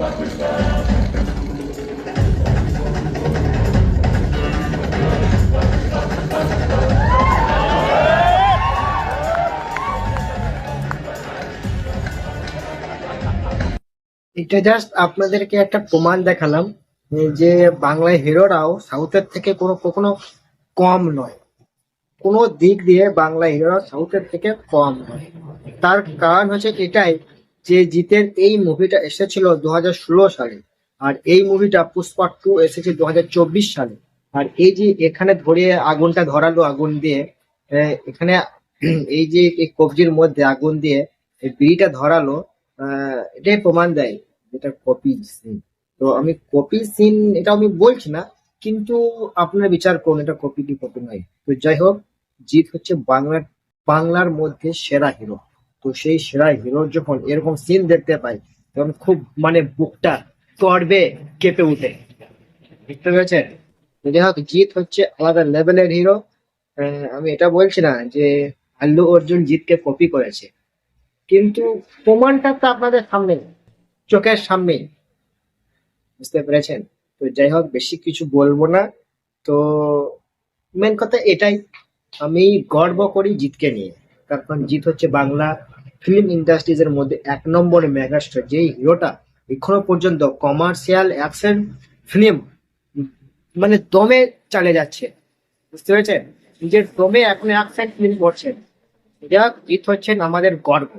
এটা জাস্ট আপনাদেরকে একটা প্রমাণ দেখালাম যে বাংলা হিরোরাও সাউথের থেকে কখনো কম নয়। কোনো দিক দিয়ে বাংলা হিরোরা সাউথের থেকে কম নয়। তার কারণ হচ্ছে এটাই যে জিতের এই মুভিটা এসেছিল 2016 সালে, আর এই মুভিটা পুষ্পা 2 এসেছে 2024 সালে। আর এই যে এখানে ধরিয়ে আগুনটা ধরালো, আগুন দিয়ে এখানে এই যে এই কবজির মধ্যে আগুন দিয়ে এই বিড়িটা ধরালো, এটাই প্রমাণ দেয় যেটা কপি সিন। তো আমি কপি সিন এটা আমি বলছি না, কিন্তু আপনারা বিচার করুন এটা কপি কি কপি নয়। তো যাই হোক, জিৎ হচ্ছে বাংলার মধ্যে সেরা হিরো। তো সেই সেরা হিরোর যখন এরকম সিন দেখতে পাই, তখন খুব মানে বুকটা গর্বে কেঁপে উঠে। বুঝতে পেরেছেন? তো যাই হোক, জিৎ হচ্ছে আলাদা লেভেলের হিরো। আমি এটা বলছি না যে আল্লু অর্জুন জিতকে কপি করেছে, কিন্তু প্রমাণটা তো আপনাদের সামনে, চোখের সামনেই। বুঝতে পেরেছেন? তো যাই হোক, বেশি কিছু বলবো না। তো মেন কথা এটাই, আমি গর্ব করি জিতকে নিয়ে। কারণ জিত হচ্ছে বাংলা ফিল্ম ইন্ডাস্ট্রিজ এর মধ্যে 1 নম্বর মেগাস্টার, যেই হিরোটা এখনো পর্যন্ত কমার্শিয়াল অ্যাকশন ফিল্ম মানে দমে চালিয়ে যাচ্ছে। বুঝতে পেরেছেন? নিজের দমে এখন অ্যাকশন ফিল্ম করছেন। যাক, জিত হচ্ছেন আমাদের গর্ব।